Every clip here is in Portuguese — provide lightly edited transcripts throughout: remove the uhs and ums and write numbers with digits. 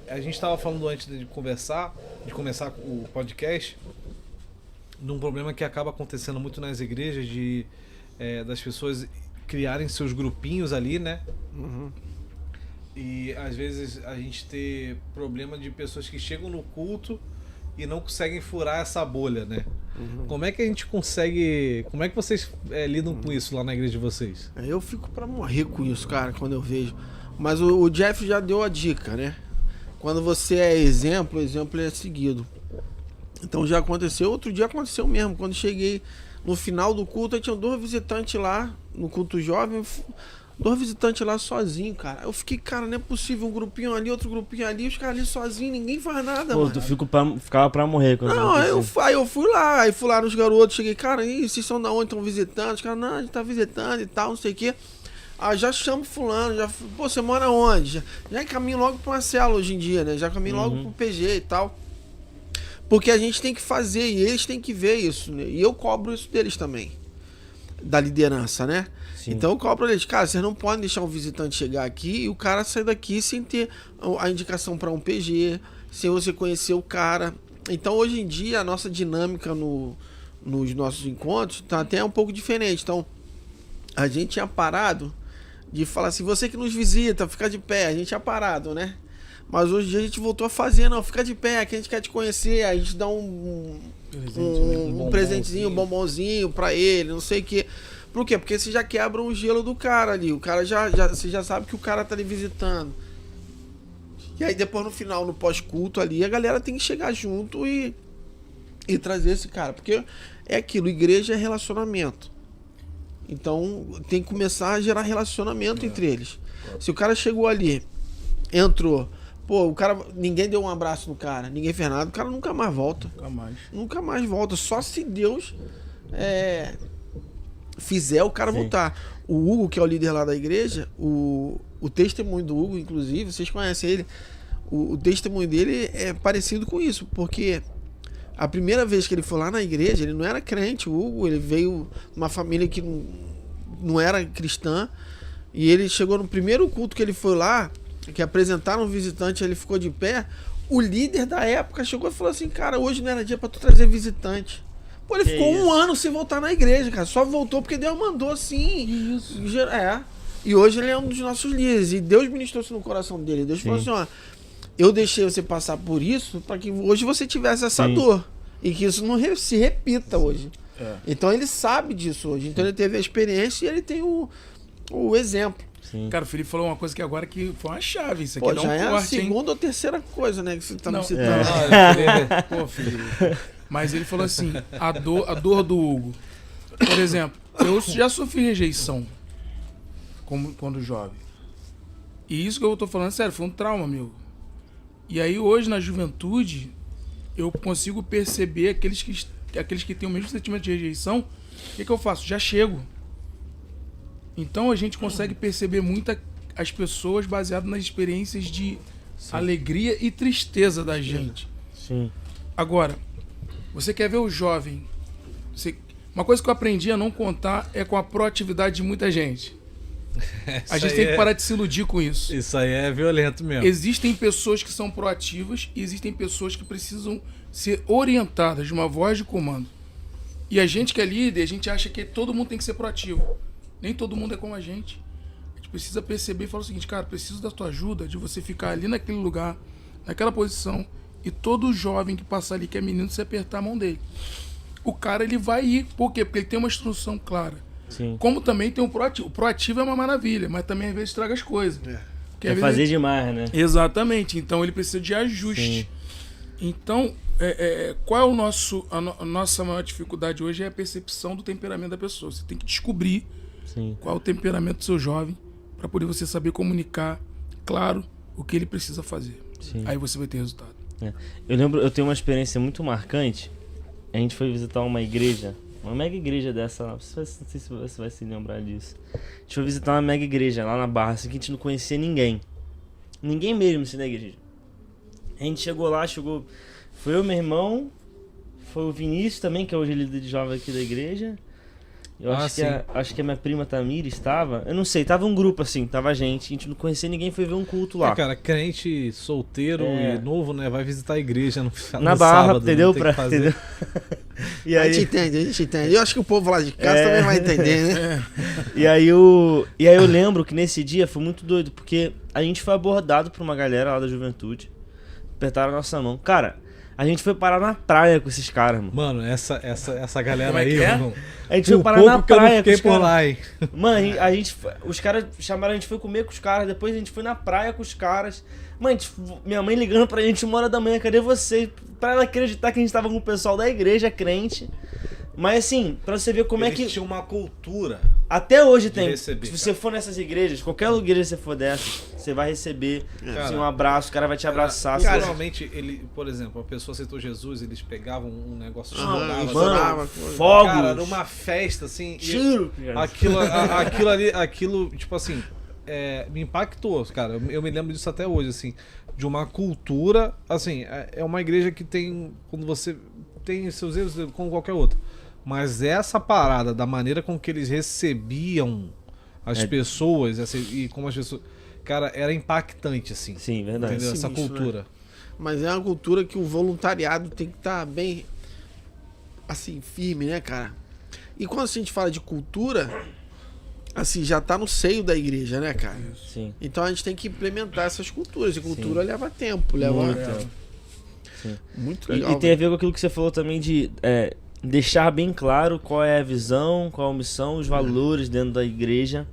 A gente estava falando antes de começar o podcast, de um problema que acaba acontecendo muito nas igrejas, das pessoas criarem seus grupinhos ali, né? Uhum. E às vezes a gente ter problema de pessoas que chegam no culto e não conseguem furar essa bolha, né? Uhum. Como é que a gente consegue... Como é que vocês lidam com isso lá na igreja de vocês? Eu fico pra morrer com isso, cara, quando eu vejo. Mas o Jeff já deu a dica, né? Quando você é exemplo, o exemplo é seguido. Então já aconteceu. Outro dia aconteceu mesmo. Quando cheguei no final do culto, eu tinha 2 visitantes lá, no culto jovem. 2 visitantes lá sozinho, cara. Eu fiquei, cara, não é possível. Um grupinho ali, outro grupinho ali. Os caras ali sozinhos, ninguém faz nada, Pô, mano. tu ficava pra morrer. Quando Não, aí eu fui lá. Aí fui lá nos garotos. Cheguei, cara, e vocês são da onde? Estão visitando? Os caras, não, a gente tá visitando e tal, não sei o quê. Ah, já chamo fulano, pô, você mora onde? Já encaminho logo pro Marcelo hoje em dia, né? Já caminho logo pro PG e tal. Porque a gente tem que fazer e eles têm que ver isso, né? E eu cobro isso deles também. Da liderança, né? Sim. Então eu cobro eles, cara, vocês não podem deixar um visitante chegar aqui e o cara sair daqui sem ter a indicação para um PG, sem você conhecer o cara. Então hoje em dia a nossa dinâmica nos nossos encontros tá até um pouco diferente. Então a gente tinha parado de falar assim, você que nos visita, fica de pé. A gente tinha parado, né? Mas hoje em dia a gente voltou a fazer, não, fica de pé, que a gente quer te conhecer, a gente dá um presentezinho, um bombonzinho pra ele, não sei o que. Por quê? Porque você já quebra o gelo do cara ali, o cara você já sabe que o cara tá ali visitando. E aí depois no final, no pós-culto ali, a galera tem que chegar junto e trazer esse cara, porque é aquilo, igreja é relacionamento. Então tem que começar a gerar relacionamento entre eles. Se o cara chegou ali, entrou, pô, o cara, ninguém deu um abraço no cara, ninguém fez nada, o cara nunca mais volta. Nunca mais volta, só se Deus fizer o cara voltar. O Hugo, que é o líder lá da igreja, o testemunho do Hugo, inclusive, vocês conhecem ele, o testemunho dele é parecido com isso, porque a primeira vez que ele foi lá na igreja, ele não era crente, o Hugo, ele veio de uma família que não era cristã, e ele chegou no primeiro culto que ele foi lá, que apresentaram um visitante, ele ficou de pé, o líder da época chegou e falou assim, cara, hoje não era dia pra tu trazer visitante. Pô, ele ficou um ano sem voltar na igreja, cara, só voltou porque Deus mandou assim. Isso. E hoje ele é um dos nossos líderes, e Deus ministrou isso no coração dele, Deus falou assim, ó, eu deixei você passar por isso para que hoje você tivesse essa dor. E que isso não se repita hoje. Então ele sabe disso hoje. Então ele teve a experiência e ele tem o exemplo. Sim. Cara, o Felipe falou uma coisa que agora que foi uma chave. Isso aqui Pô, dá já um é corte, a segunda ou terceira coisa, né? Que você tá me citando. Pô, Felipe. Mas ele falou assim, a dor do Hugo. Por exemplo, eu já sofri rejeição quando jovem. E isso que eu tô falando, sério, foi um trauma, amigo. E aí hoje, na juventude, eu consigo perceber aqueles que têm o mesmo sentimento de rejeição. O que eu faço? Já chego. Então a gente consegue perceber muito as pessoas baseado nas experiências de alegria e tristeza da gente. Sim. Agora, você quer ver o jovem? Uma coisa que eu aprendi a não contar é com a proatividade de muita gente. A gente tem que parar de se iludir com isso. Isso aí é violento mesmo. Existem pessoas que são proativas e existem pessoas que precisam ser orientadas de uma voz de comando. E a gente que é líder, a gente acha que todo mundo tem que ser proativo. Nem todo mundo é como a gente. A gente precisa perceber e falar o seguinte, cara, preciso da tua ajuda, de você ficar ali naquele lugar, naquela posição, e todo jovem que passar ali, que é menino, você apertar a mão dele. O cara, ele vai ir. Por quê? Porque ele tem uma instrução clara. Sim. Como também tem o proativo. O proativo é uma maravilha, mas também às vezes estraga as coisas. Quer fazer demais, né? Exatamente. Então ele precisa de ajuste. Sim. Então, qual é a nossa maior dificuldade hoje? É a percepção do temperamento da pessoa. Você tem que descobrir qual é o temperamento do seu jovem para poder você saber comunicar, claro, o que ele precisa fazer. Sim. Aí você vai ter resultado. Eu tenho uma experiência muito marcante. A gente foi visitar uma igreja, uma mega igreja dessa, não sei se você vai se lembrar disso. A gente foi visitar uma mega igreja lá na Barra, assim, que a gente não conhecia ninguém. Ninguém mesmo assim na igreja. A gente chegou lá, foi eu, meu irmão, foi o Vinícius também, que é hoje líder de jovem aqui da igreja. Eu Ah, acho que a minha prima Tamira estava. Eu não sei, tava um grupo assim, tava a gente não conhecia ninguém, foi ver um culto lá. Cara, crente solteiro e novo, né? Vai visitar a igreja no Na Barra, sábado, entendeu? Tem que fazer. Entendeu? E A gente entende. Eu acho que o povo lá de casa também vai entender, né? E aí eu lembro que nesse dia foi muito doido, porque a gente foi abordado por uma galera lá da juventude. Apertaram a nossa mão. Cara, a gente foi parar na praia com esses caras, mano. Mano, essa galera Como é aí, que é? irmão. A gente Por foi parar pouco na que eu não praia com fiquei os por caras. lá, hein? Mano, os caras chamaram, a gente foi comer com os caras, depois a gente foi na praia com os caras. Mano, minha mãe ligando pra gente 1h da manhã, cadê você? Pra ela acreditar que a gente tava com o pessoal da igreja crente. Mas assim, pra você ver como é Eles que... tinham uma cultura. Até hoje tem. receber, Se você for nessas igrejas, qualquer igreja que você for dessas, você vai receber assim, um Cara, abraço, o cara vai te abraçar. Cara, você- culturalmente, por exemplo, a pessoa aceitou Jesus, eles pegavam um negócio Aham, estourava, estourava, assim. coisa. fogos, Cara, numa festa, assim. e tiro. aquilo, tipo assim, me impactou, cara. Eu me lembro disso até hoje, assim. De uma cultura, assim, é uma igreja que tem. Quando você tem seus erros, como qualquer outra. Mas essa parada, da maneira com que eles recebiam as pessoas, assim, e como as pessoas. Cara, era impactante, assim. Sim, verdade. Entendeu? Essa Sinistro, cultura. Mas é uma cultura que o voluntariado tem que estar bem, assim, firme, né, cara? E quando a gente fala de cultura, assim, já tá no seio da igreja, né, cara? Sim. Então a gente tem que implementar essas culturas. E cultura leva tempo, leva... Muito. Muito E legal. tem a ver com aquilo que você falou também de deixar bem claro qual é a visão, qual a missão, os valores dentro da igreja.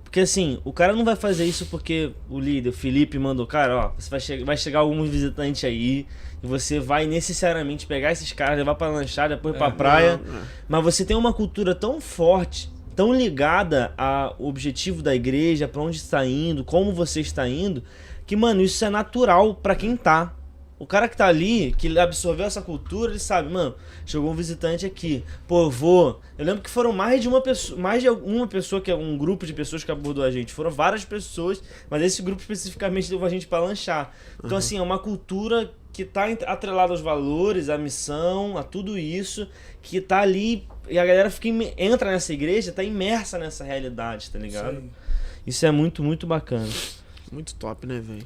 Porque assim, o cara não vai fazer isso porque o líder, o Felipe, mandou, cara, ó, você vai chegar alguns visitantes aí e você vai necessariamente pegar esses caras, levar pra lanchar, depois pra praia. Não, Mas você tem uma cultura tão forte, tão ligada ao objetivo da igreja, pra onde está indo, como você está indo, que, mano, isso é natural pra quem tá. O cara que tá ali, que absorveu essa cultura, ele sabe, mano, chegou um visitante aqui, pô, eu vou. Eu lembro que foram mais de uma pessoa, que é um grupo de pessoas que abordou a gente. Foram várias pessoas, mas esse grupo especificamente levou a gente pra lanchar. Então, assim, é uma cultura que tá atrelada aos valores, à missão, a tudo isso, que tá ali, e a galera entra nessa igreja, tá imersa nessa realidade, tá ligado? Sim. Isso é muito, muito bacana. muito top, né, velho?